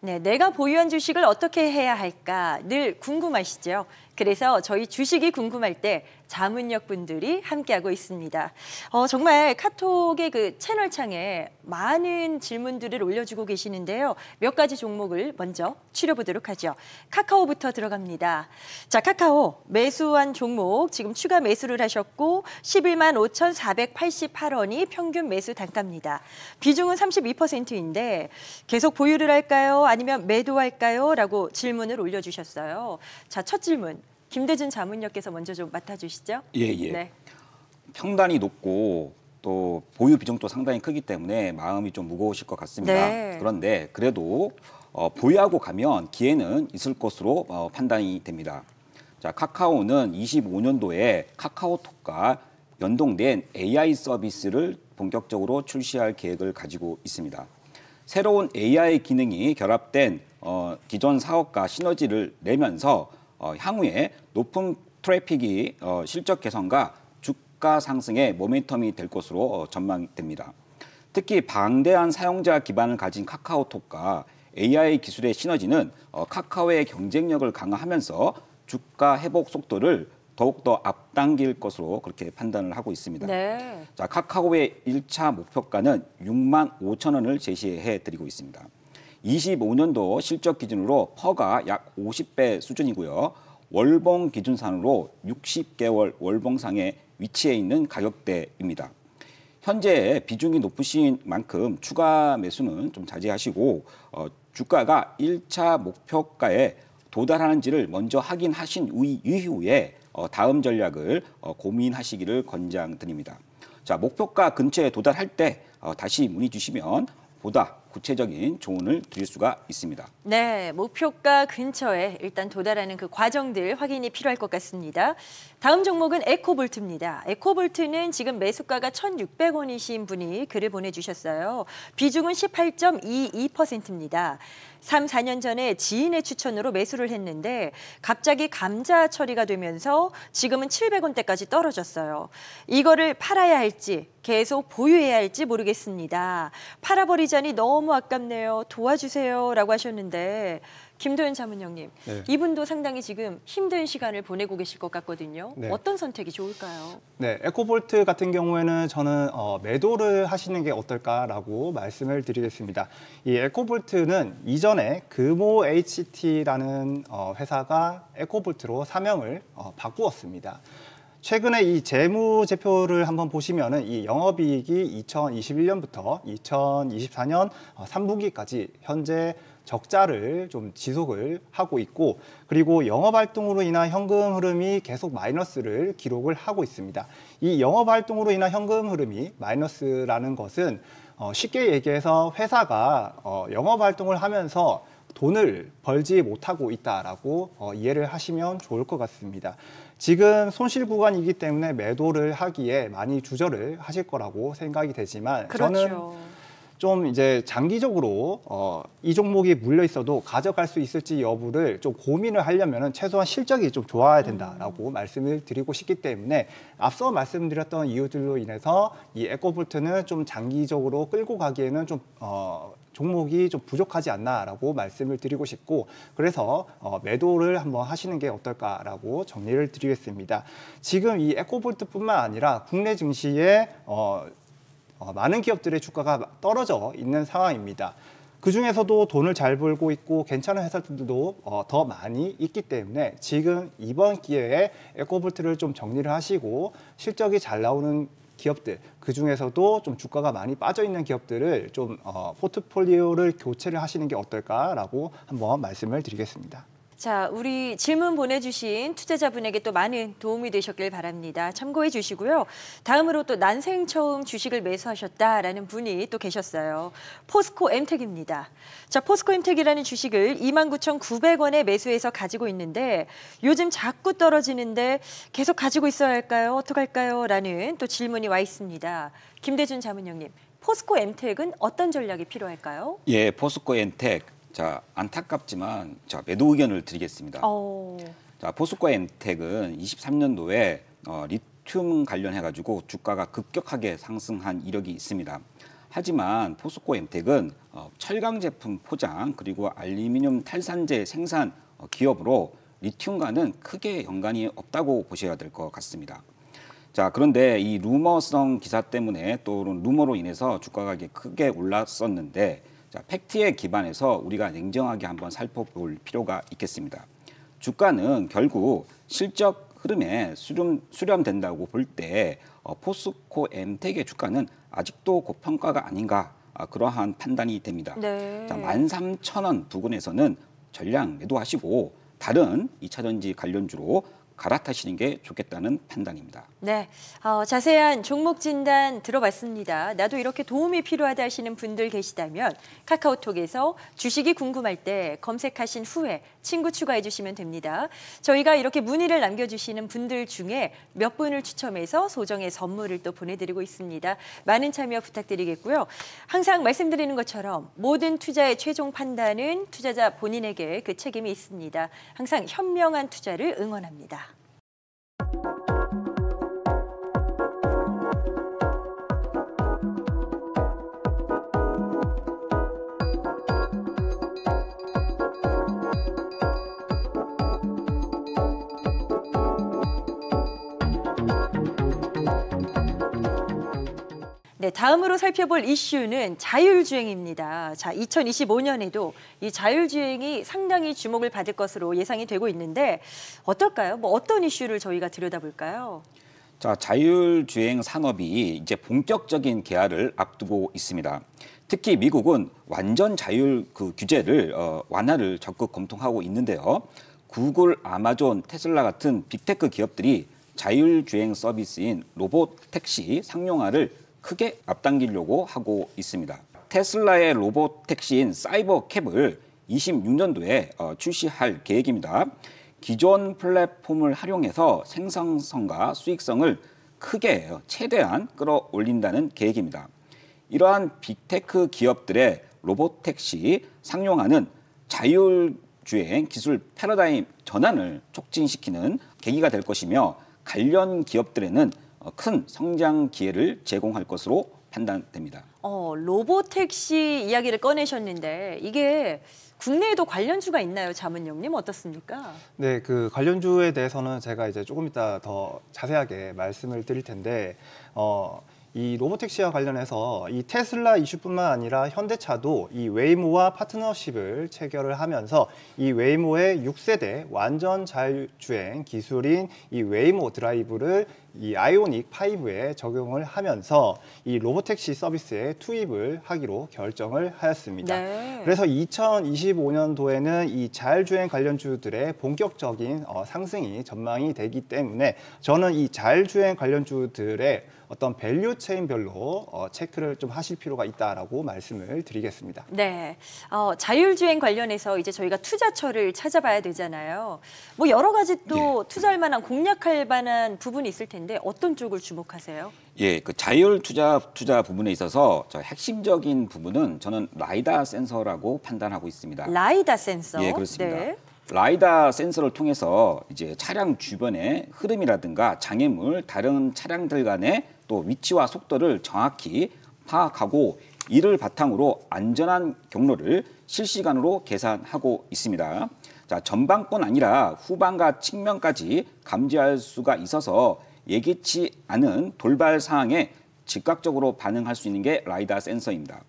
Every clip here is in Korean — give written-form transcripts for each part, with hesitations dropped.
네, 내가 보유한 주식을 어떻게 해야 할까 늘 궁금하시죠? 그래서 저희 주식이 궁금할 때 자문역 분들이 함께하고 있습니다. 정말 카톡의 그 채널창에 많은 질문들을 올려주고 계시는데요. 몇 가지 종목을 먼저 추려보도록 하죠. 카카오부터 들어갑니다. 자, 카카오 매수한 종목 지금 추가 매수를 하셨고 11만 5,488원이 평균 매수 단가입니다. 비중은 32%인데 계속 보유를 할까요? 아니면 매도할까요? 라고 질문을 올려주셨어요. 자, 첫 질문. 김대준 자문역께서 먼저 좀 맡아주시죠. 예. 네. 평단이 높고 또 보유 비중도 상당히 크기 때문에 마음이 좀 무거우실 것 같습니다. 네. 그런데 그래도 보유하고 가면 기회는 있을 것으로 판단이 됩니다. 자, 카카오는 25년도에 카카오톡과 연동된 AI 서비스를 본격적으로 출시할 계획을 가지고 있습니다. 새로운 AI 기능이 결합된 기존 사업과 시너지를 내면서 향후에 높은 트래픽이 실적 개선과 주가 상승의 모멘텀이 될 것으로 전망됩니다. 특히 방대한 사용자 기반을 가진 카카오톡과 AI 기술의 시너지는 카카오의 경쟁력을 강화하면서 주가 회복 속도를 더욱더 앞당길 것으로 그렇게 판단을 하고 있습니다. 네. 자, 카카오의 1차 목표가는 6만 5천 원을 제시해 드리고 있습니다. 25년도 실적 기준으로 퍼가 약 50배 수준이고요. 월봉 기준산으로 60개월 월봉상에 위치해 있는 가격대입니다. 현재 비중이 높으신 만큼 추가 매수는 좀 자제하시고 주가가 1차 목표가에 도달하는지를 먼저 확인하신 이후에 다음 전략을 고민하시기를 권장드립니다. 자, 목표가 근처에 도달할 때 다시 문의 주시면 보다 구체적인 조언을 드릴 수가 있습니다. 네, 목표가 근처에 일단 도달하는 그 과정들 확인이 필요할 것 같습니다. 다음 종목은 에코볼트입니다. 에코볼트는 지금 매수가가 1,600원이신 분이 글을 보내주셨어요. 비중은 18.22%입니다. 3, 4년 전에 지인의 추천으로 매수를 했는데 갑자기 감자 처리가 되면서 지금은 700원대까지 떨어졌어요. 이거를 팔아야 할지 계속 보유해야 할지 모르겠습니다. 팔아버리자니 너무 아깝네요. 도와주세요 라고 하셨는데 김도현 자문형님, 네. 이분도 상당히 지금 힘든 시간을 보내고 계실 것 같거든요. 네. 어떤 선택이 좋을까요? 네, 에코볼트 같은 경우에는 저는 매도를 하시는 게 어떨까라고 말씀을 드리겠습니다. 이 에코볼트는 이전에 금호 HT라는 회사가 에코볼트로 사명을 바꾸었습니다. 최근에 이 재무제표를 한번 보시면은 이 영업이익이 2021년부터 2024년 3분기까지 현재 적자를 좀 지속을 하고 있고, 그리고 영업활동으로 인한 현금 흐름이 계속 마이너스를 기록을 하고 있습니다. 이 영업활동으로 인한 현금 흐름이 마이너스라는 것은 쉽게 얘기해서 회사가 영업활동을 하면서 돈을 벌지 못하고 있다라고 이해를 하시면 좋을 것 같습니다. 지금 손실 구간이기 때문에 매도를 하기에 많이 주저를 하실 거라고 생각이 되지만, 그렇죠. 저는 좀 이제 장기적으로 이 종목이 물려 있어도 가져갈 수 있을지 여부를 좀 고민을 하려면은 최소한 실적이 좀 좋아야 된다라고 말씀을 드리고 싶기 때문에, 앞서 말씀드렸던 이유들로 인해서 이 에코볼트는 좀 장기적으로 끌고 가기에는 좀 종목이 좀 부족하지 않나라고 말씀을 드리고 싶고, 그래서 매도를 한번 하시는 게 어떨까라고 정리를 드리겠습니다. 지금 이 에코볼트뿐만 아니라 국내 증시에 많은 기업들의 주가가 떨어져 있는 상황입니다. 그중에서도 돈을 잘 벌고 있고 괜찮은 회사들도 더 많이 있기 때문에 지금 이번 기회에 에코볼트를 좀 정리를 하시고 실적이 잘 나오는 기업들, 그중에서도 좀 주가가 많이 빠져 있는 기업들을 좀 포트폴리오를 교체를 하시는 게 어떨까라고 한번 말씀을 드리겠습니다. 자, 우리 질문 보내주신 투자자분에게 또 많은 도움이 되셨길 바랍니다. 참고해 주시고요. 다음으로 또 난생 처음 주식을 매수하셨다라는 분이 또 계셨어요. 포스코 엠텍입니다. 자, 포스코 엠텍이라는 주식을 29,900원에 매수해서 가지고 있는데 요즘 자꾸 떨어지는데 계속 가지고 있어야 할까요? 어떡할까요? 라는 또 질문이 와 있습니다. 김대준 자문형님, 포스코 엠텍은 어떤 전략이 필요할까요? 예, 포스코 엔텍. 자, 안타깝지만 매도 의견을 드리겠습니다. 자, 포스코 엔텍은 23년도에 리튬 관련해가지고 주가가 급격하게 상승한 이력이 있습니다. 하지만 포스코 엠텍은 철강 제품 포장 그리고 알루미늄 탈산재 생산 기업으로 리튬과는 크게 연관이 없다고 보셔야 될 것 같습니다. 자, 그런데 이 루머성 기사 때문에 또는 루머로 인해서 주가 가격이 크게 올랐었는데 자, 팩트에 기반해서 우리가 냉정하게 한번 살펴볼 필요가 있겠습니다. 주가는 결국 실적 흐름에 수렴된다고 볼 때 포스코 엠텍의 주가는 아직도 고평가가 아닌가 그러한 판단이 됩니다. 네. 자, 13,000원 부근에서는 전량 매도하시고 다른 2차전지 관련주로 갈아타시는 게 좋겠다는 판단입니다. 네, 자세한 종목 진단 들어봤습니다. 나도 이렇게 도움이 필요하다 하시는 분들 계시다면 카카오톡에서 주식이 궁금할 때 검색하신 후에 친구 추가해 주시면 됩니다. 저희가 이렇게 문의를 남겨주시는 분들 중에 몇 분을 추첨해서 소정의 선물을 또 보내드리고 있습니다. 많은 참여 부탁드리겠고요. 항상 말씀드리는 것처럼 모든 투자의 최종 판단은 투자자 본인에게 그 책임이 있습니다. 항상 현명한 투자를 응원합니다. 네, 다음으로 살펴볼 이슈는 자율주행입니다. 자, 2025년에도 이 자율주행이 상당히 주목을 받을 것으로 예상이 되고 있는데 어떨까요? 뭐 어떤 이슈를 저희가 들여다볼까요? 자, 자율주행 산업이 이제 본격적인 개화를 앞두고 있습니다. 특히 미국은 완전 자율 규제를 완화를 적극 검토하고 있는데요. 구글, 아마존, 테슬라 같은 빅테크 기업들이 자율주행 서비스인 로봇 택시 상용화를 크게 앞당기려고 하고 있습니다. 테슬라의 로봇 택시인 사이버캡을 26년도에 출시할 계획입니다. 기존 플랫폼을 활용해서 생산성과 수익성을 크게 최대한 끌어올린다는 계획입니다. 이러한 빅테크 기업들의 로봇 택시 상용화는 자율주행 기술 패러다임 전환을 촉진시키는 계기가 될 것이며 관련 기업들에는 큰 성장 기회를 제공할 것으로 판단됩니다. 로보택시 이야기를 꺼내셨는데 이게 국내에도 관련주가 있나요, 자문용님 어떻습니까? 네, 그 관련주에 대해서는 제가 이제 조금 이따 더 자세하게 말씀을 드릴 텐데, 이 로보택시와 관련해서 이 테슬라 이슈뿐만 아니라 현대차도 이 웨이모와 파트너십을 체결을 하면서 이 웨이모의 6세대 완전 자율주행 기술인 이 웨이모 드라이브를 이 아이오닉 5에 적용을 하면서 이 로보택시 서비스에 투입을 하기로 결정을 하였습니다. 네. 그래서 2025년도에는 이 자율주행 관련주들의 본격적인 상승이 전망이 되기 때문에 저는 이 자율주행 관련주들의 어떤 밸류 체인별로 체크를 좀 하실 필요가 있다라고 말씀을 드리겠습니다. 네, 자율주행 관련해서 이제 저희가 투자처를 찾아봐야 되잖아요. 뭐 여러 가지 또 투자할 만한 공략할 만한 부분이 있을 텐데 어떤 쪽을 주목하세요? 예, 그 자율 투자 부분에 있어서 핵심적인 부분은 저는 라이다 센서라고 판단하고 있습니다. 라이다 센서. 예, 그렇습니다. 네. 라이다 센서를 통해서 이제 차량 주변의 흐름이라든가 장애물, 다른 차량들 간의 또 위치와 속도를 정확히 파악하고 이를 바탕으로 안전한 경로를 실시간으로 계산하고 있습니다. 자, 전방뿐 아니라 후방과 측면까지 감지할 수가 있어서 예기치 않은 돌발 상황에 즉각적으로 반응할 수 있는 게 라이다 센서입니다.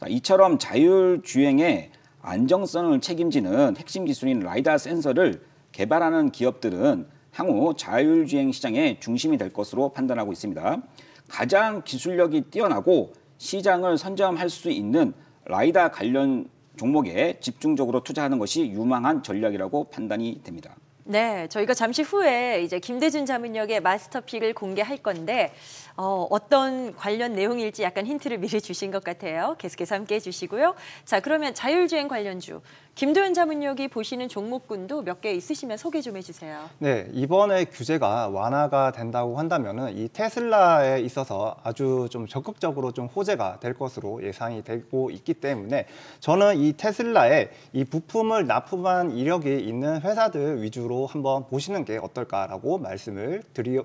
자, 이처럼 자율주행의 안정성을 책임지는 핵심 기술인 라이다 센서를 개발하는 기업들은 향후 자율주행 시장의 중심이 될 것으로 판단하고 있습니다. 가장 기술력이 뛰어나고 시장을 선점할 수 있는 라이다 관련 종목에 집중적으로 투자하는 것이 유망한 전략이라고 판단이 됩니다. 네, 저희가 잠시 후에 이제 김대준 자문역의 마스터픽을 공개할 건데 어떤 관련 내용일지 약간 힌트를 미리 주신 것 같아요. 계속해서 함께해 주시고요. 자, 그러면 자율주행 관련주 김도현 자문역이 보시는 종목군도 몇 개 있으시면 소개 좀 해주세요. 네, 이번에 규제가 완화가 된다고 한다면은 이 테슬라에 있어서 아주 좀 적극적으로 좀 호재가 될 것으로 예상이 되고 있기 때문에 저는 이 테슬라에 이 부품을 납품한 이력이 있는 회사들 위주로 종목도 한번 보시는 게 어떨까라고 말씀을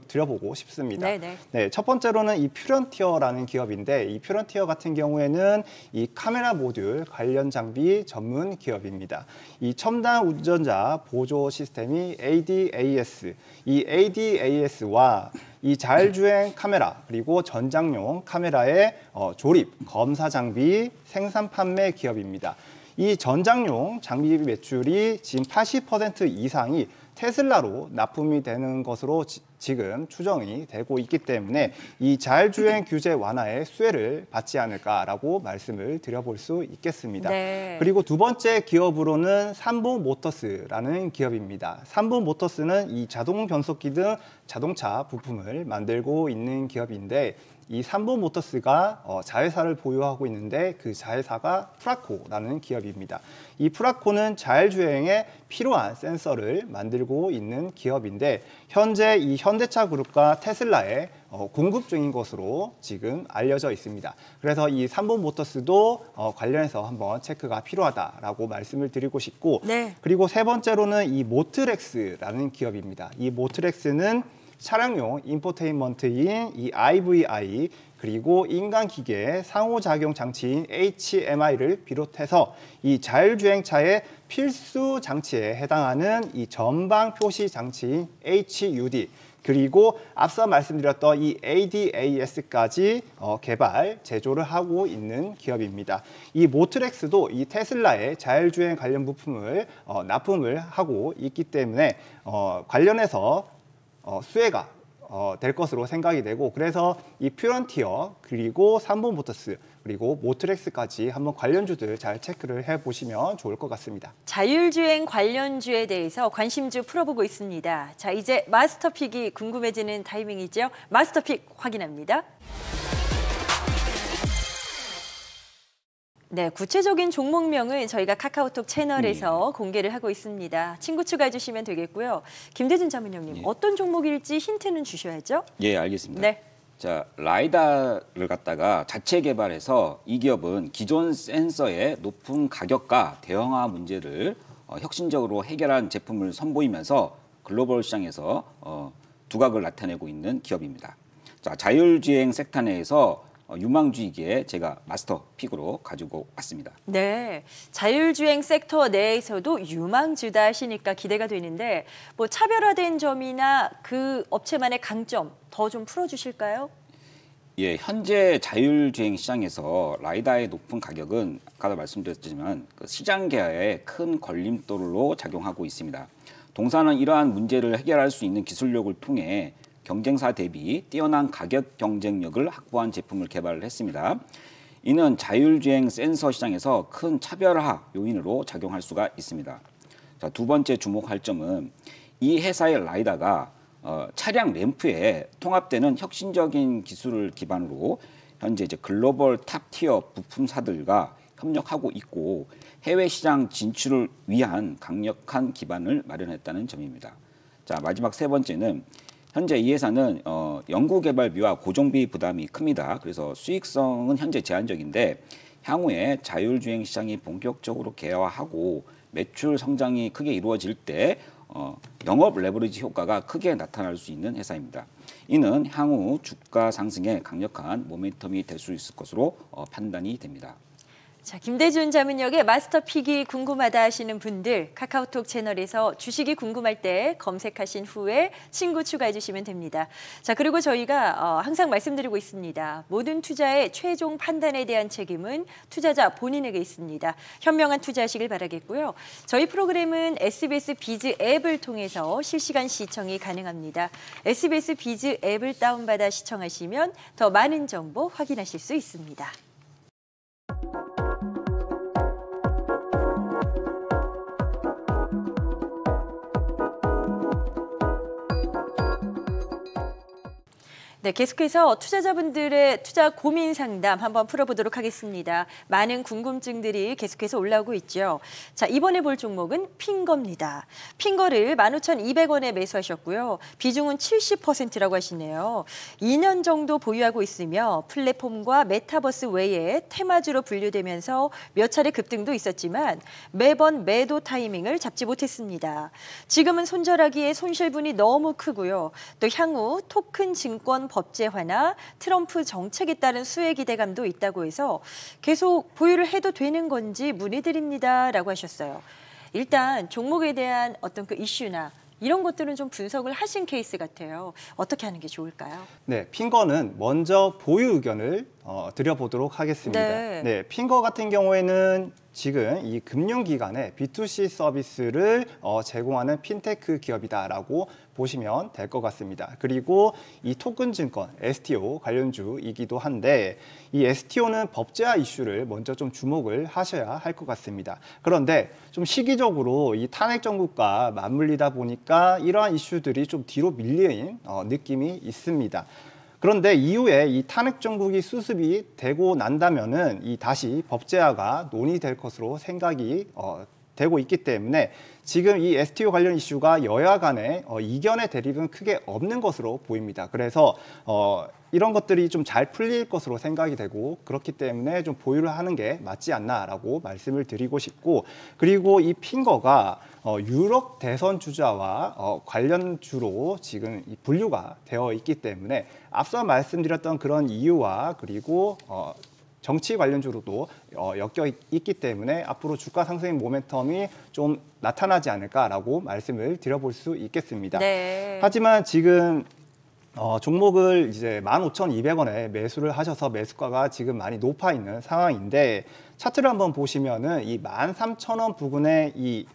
드려보고 싶습니다. 네네. 네, 첫 번째로는 이 퓨런티어라는 기업인데 이 퓨런티어 같은 경우에는 이 카메라 모듈 관련 장비 전문 기업입니다. 이 첨단 운전자 보조 시스템이 ADAS, 이 ADAS와 이 자율주행 카메라 그리고 전장용 카메라의 조립, 검사 장비, 생산 판매 기업입니다. 이 전장용 장비 매출이 지금 80% 이상이 테슬라로 납품이 되는 것으로 지금 추정이 되고 있기 때문에 이 자율주행 규제 완화에 수혜를 받지 않을까라고 말씀을 드려볼 수 있겠습니다. 네. 그리고 두 번째 기업으로는 삼부모터스라는 기업입니다. 삼부모터스는 이 자동 변속기 등 자동차 부품을 만들고 있는 기업인데 이 삼부모터스가 자회사를 보유하고 있는데 그 자회사가 프라코라는 기업입니다. 이 프라코는 자율주행에 필요한 센서를 만들고 있는 기업인데 현재 이 현대차 그룹과 테슬라에 공급 중인 것으로 지금 알려져 있습니다. 그래서 이 삼부모터스도 관련해서 한번 체크가 필요하다라고 말씀을 드리고 싶고 네. 그리고 세 번째로는 이 모트렉스라는 기업입니다. 이 모트렉스는 차량용 인포테인먼트인 이 IVI 그리고 인간기계 상호작용 장치인 HMI를 비롯해서 이 자율주행차의 필수 장치에 해당하는 이 전방 표시 장치인 HUD 그리고 앞서 말씀드렸던 이 ADAS까지 개발, 제조를 하고 있는 기업입니다. 이 모트렉스도 이 테슬라의 자율주행 관련 부품을 납품을 하고 있기 때문에 관련해서 수혜가 될 것으로 생각이 되고 그래서 이 퓨런티어 그리고 삼부모터스 그리고 모트렉스까지 한번 관련주들 잘 체크를 해보시면 좋을 것 같습니다. 자율주행 관련주에 대해서 관심주 풀어보고 있습니다. 자, 이제 마스터픽이 궁금해지는 타이밍이죠. 마스터픽 확인합니다. 네, 구체적인 종목명은 저희가 카카오톡 채널에서 공개를 하고 있습니다. 친구 추가해 주시면 되겠고요. 김대준 자문형님, 어떤 종목일지 힌트는 주셔야죠. 예, 알겠습니다. 네. 자, 라이다를 갖다가 자체 개발해서 이 기업은 기존 센서의 높은 가격과 대형화 문제를 혁신적으로 해결한 제품을 선보이면서 글로벌 시장에서 두각을 나타내고 있는 기업입니다. 자, 자율주행 섹터 내에서 유망주이기에 제가 마스터픽으로 가지고 왔습니다. 네, 자율주행 섹터 내에서도 유망주다 하시니까 기대가 되는데 뭐 차별화된 점이나 그 업체만의 강점 더 좀 풀어주실까요? 예, 현재 자율주행 시장에서 라이다의 높은 가격은 아까도 말씀드렸지만 그 시장 개화에 큰 걸림돌로 작용하고 있습니다. 동사는 이러한 문제를 해결할 수 있는 기술력을 통해 경쟁사 대비 뛰어난 가격 경쟁력을 확보한 제품을 개발을 했습니다. 이는 자율주행 센서 시장에서 큰 차별화 요인으로 작용할 수가 있습니다. 자, 두 번째 주목할 점은 이 회사의 라이다가 차량 램프에 통합되는 혁신적인 기술을 기반으로 현재 이제 글로벌 탑티어 부품사들과 협력하고 있고 해외 시장 진출을 위한 강력한 기반을 마련했다는 점입니다. 자, 마지막 세 번째는 현재 이 회사는 연구개발비와 고정비 부담이 큽니다. 그래서 수익성은 현재 제한적인데 향후에 자율주행 시장이 본격적으로 개화하고 매출 성장이 크게 이루어질 때 영업 레버리지 효과가 크게 나타날 수 있는 회사입니다. 이는 향후 주가 상승에 강력한 모멘텀이 될 수 있을 것으로 판단이 됩니다. 자, 김대준 자문역의 마스터픽이 궁금하다 하시는 분들 카카오톡 채널에서 주식이 궁금할 때 검색하신 후에 친구 추가해 주시면 됩니다. 자, 그리고 저희가 항상 말씀드리고 있습니다. 모든 투자의 최종 판단에 대한 책임은 투자자 본인에게 있습니다. 현명한 투자하시길 바라겠고요. 저희 프로그램은 SBS 비즈 앱을 통해서 실시간 시청이 가능합니다. SBS 비즈 앱을 다운받아 시청하시면 더 많은 정보 확인하실 수 있습니다. 네, 계속해서 투자자분들의 투자 고민 상담 한번 풀어보도록 하겠습니다. 많은 궁금증들이 계속해서 올라오고 있죠. 자, 이번에 볼 종목은 핑거입니다. 핑거를 15,200원에 매수하셨고요. 비중은 70%라고 하시네요. 2년 정도 보유하고 있으며 플랫폼과 메타버스 외에 테마주로 분류되면서 몇 차례 급등도 있었지만 매번 매도 타이밍을 잡지 못했습니다. 지금은 손절하기에 손실분이 너무 크고요. 또 향후 토큰 증권 법제화나 트럼프 정책에 따른 수혜 기대감도 있다고 해서 계속 보유를 해도 되는 건지 문의드립니다라고 하셨어요. 일단 종목에 대한 어떤 그 이슈나 이런 것들은 좀 분석을 하신 케이스 같아요. 어떻게 하는 게 좋을까요? 네, 핑거는 먼저 보유 의견을 드려보도록 하겠습니다. 네. 핑거 같은 경우에는 지금 이 금융기관의 B2C 서비스를 제공하는 핀테크 기업이다라고 보시면 될 것 같습니다. 그리고 이 토큰 증권 STO 관련주이기도 한데 이 STO는 법제화 이슈를 먼저 좀 주목을 하셔야 할 것 같습니다. 그런데 좀 시기적으로 이 탄핵 정국과 맞물리다 보니까 이러한 이슈들이 좀 뒤로 밀린 느낌이 있습니다. 그런데 이후에 이 탄핵 정국이 수습이 되고 난다면은 이 다시 법제화가 논의될 것으로 생각이 되고 있기 때문에 지금 이 STO 관련 이슈가 여야 간의 이견의 대립은 크게 없는 것으로 보입니다. 그래서 이런 것들이 좀 잘 풀릴 것으로 생각이 되고 그렇기 때문에 좀 보유를 하는 게 맞지 않나라고 말씀을 드리고 싶고 그리고 이 핑거가 유럽 대선 주자와 관련주로 지금 이 분류가 되어 있기 때문에 앞서 말씀드렸던 그런 이유와 그리고 정치 관련주로도 엮여 있기 때문에 앞으로 주가 상승의 모멘텀이 좀 나타나지 않을까라고 말씀을 드려볼 수 있겠습니다. 네. 하지만 지금 종목을 이제 15,200원에 매수를 하셔서 매수가가 지금 많이 높아 있는 상황인데 차트를 한번 보시면은 이 13,000원 부근에 이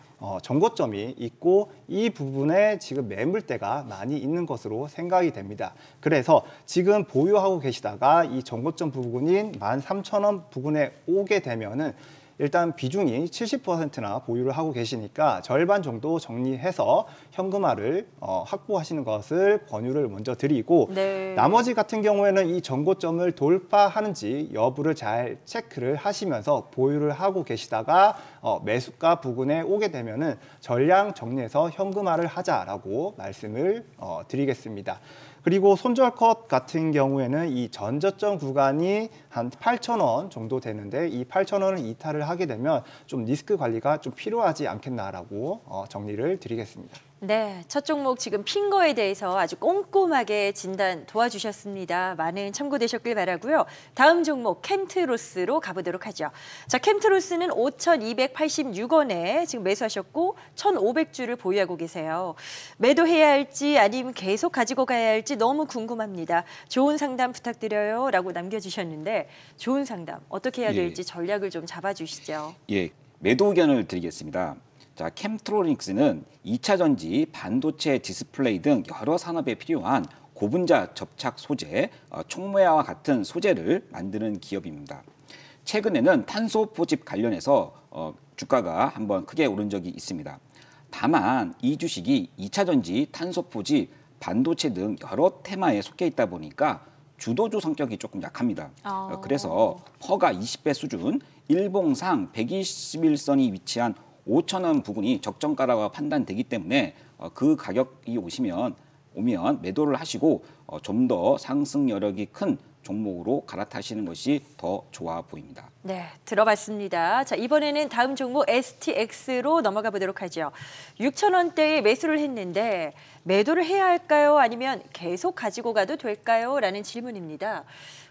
정고점이 있고 이 부분에 지금 매물대가 많이 있는 것으로 생각이 됩니다. 그래서 지금 보유하고 계시다가 이 정고점 부근인 13,000원 부근에 오게 되면은 일단 비중이 70%나 보유를 하고 계시니까 절반 정도 정리해서 현금화를 확보하시는 것을 권유를 먼저 드리고 네. 나머지 같은 경우에는 이 정고점을 돌파하는지 여부를 잘 체크를 하시면서 보유를 하고 계시다가 매수가 부근에 오게 되면은 전량 정리해서 현금화를 하자라고 말씀을 드리겠습니다. 그리고 손절컷 같은 경우에는 이 전저점 구간이 한 8,000원 정도 되는데 이 8,000원을 이탈을 하게 되면 좀 리스크 관리가 좀 필요하지 않겠나라고 정리를 드리겠습니다. 네, 첫 종목 지금 핑거에 대해서 아주 꼼꼼하게 진단 도와주셨습니다. 많은 참고되셨길 바라고요. 다음 종목 캠트로스로 가보도록 하죠. 자, 캠트로스는 5,286원에 지금 매수하셨고 1,500주를 보유하고 계세요. 매도해야 할지 아니면 계속 가지고 가야 할지 너무 궁금합니다. 좋은 상담 부탁드려요 라고 남겨주셨는데 좋은 상담 어떻게 해야 될지 전략을 좀 잡아주시죠. 예, 매도 의견을 드리겠습니다. 자, 캠트로닉스는 2차 전지, 반도체, 디스플레이 등 여러 산업에 필요한 고분자 접착 소재, 촉매화와 같은 소재를 만드는 기업입니다. 최근에는 탄소 포집 관련해서 주가가 한번 크게 오른 적이 있습니다. 다만 이 주식이 2차 전지, 탄소 포집, 반도체 등 여러 테마에 속해 있다 보니까 주도주 성격이 조금 약합니다. 그래서 퍼가 20배 수준, 일봉상 121선이 위치한 5,000원 부근이 적정가라고 판단되기 때문에 그 가격이 오면 매도를 하시고 좀 더 상승 여력이 큰 종목으로 갈아타시는 것이 더 좋아 보입니다. 네, 들어봤습니다. 자, 이번에는 다음 종목 STX로 넘어가 보도록 하죠. 6,000원대에 매수를 했는데 매도를 해야 할까요? 아니면 계속 가지고 가도 될까요? 라는 질문입니다.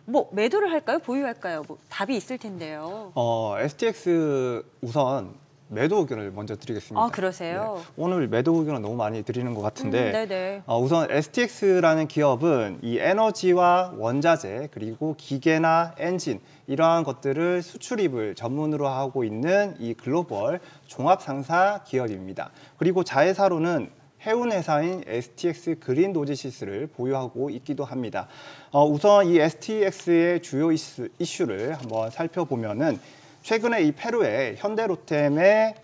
뭐 매도를 할까요? 보유할까요? 뭐 답이 있을 텐데요. STX 우선 매도 의견을 먼저 드리겠습니다. 아, 그러세요? 네. 오늘 매도 의견을 너무 많이 드리는 것 같은데 네네. 우선 STX라는 기업은 이 에너지와 원자재 그리고 기계나 엔진 이러한 것들을 수출입을 전문으로 하고 있는 이 글로벌 종합 상사 기업입니다. 그리고 자회사로는 해운 회사인 STX 그린 로지시스를 보유하고 있기도 합니다. 우선 이 STX의 주요 이슈를 한번 살펴보면은 최근에 이 페루에 현대로템의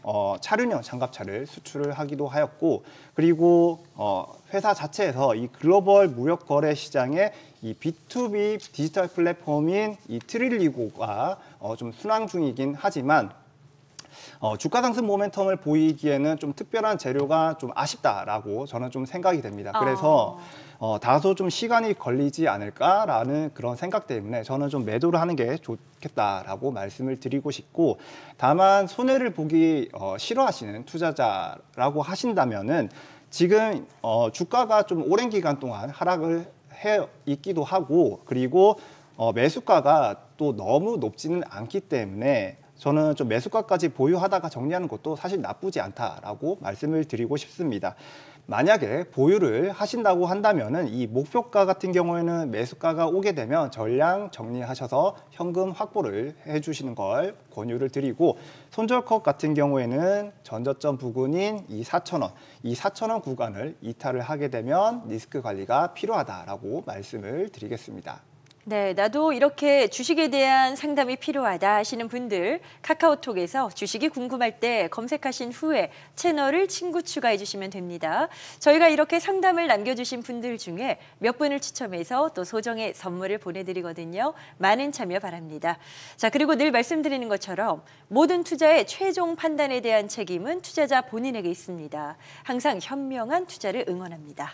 차륜형 장갑차를 수출을 하기도 하였고, 그리고 회사 자체에서 이 글로벌 무역 거래 시장에 이 B2B 디지털 플랫폼인 이 트릴리고가 좀 순항 중이긴 하지만 주가 상승 모멘텀을 보이기에는 좀 특별한 재료가 좀 아쉽다라고 저는 좀 생각이 됩니다. 그래서 다소 좀 시간이 걸리지 않을까라는 그런 생각 때문에 저는 좀 매도를 하는 게 좋겠다라고 말씀을 드리고 싶고, 다만 손해를 보기 싫어하시는 투자자라고 하신다면은 지금 주가가 좀 오랜 기간 동안 하락을 해 있기도 하고, 그리고 매수가가 또 너무 높지는 않기 때문에 저는 좀 매수가까지 보유하다가 정리하는 것도 사실 나쁘지 않다라고 말씀을 드리고 싶습니다. 만약에 보유를 하신다고 한다면은 이 목표가 같은 경우에는 매수가가 오게 되면 전량 정리하셔서 현금 확보를 해주시는 걸 권유를 드리고, 손절컷 같은 경우에는 전저점 부근인 이 4,000원, 이 4,000원 구간을 이탈을 하게 되면 리스크 관리가 필요하다라고 말씀을 드리겠습니다. 네, 나도 이렇게 주식에 대한 상담이 필요하다 하시는 분들, 카카오톡에서 주식이 궁금할 때 검색하신 후에 채널을 친구 추가해 주시면 됩니다. 저희가 이렇게 상담을 남겨주신 분들 중에 몇 분을 추첨해서 또 소정의 선물을 보내드리거든요. 많은 참여 바랍니다. 자, 그리고 늘 말씀드리는 것처럼 모든 투자의 최종 판단에 대한 책임은 투자자 본인에게 있습니다. 항상 현명한 투자를 응원합니다.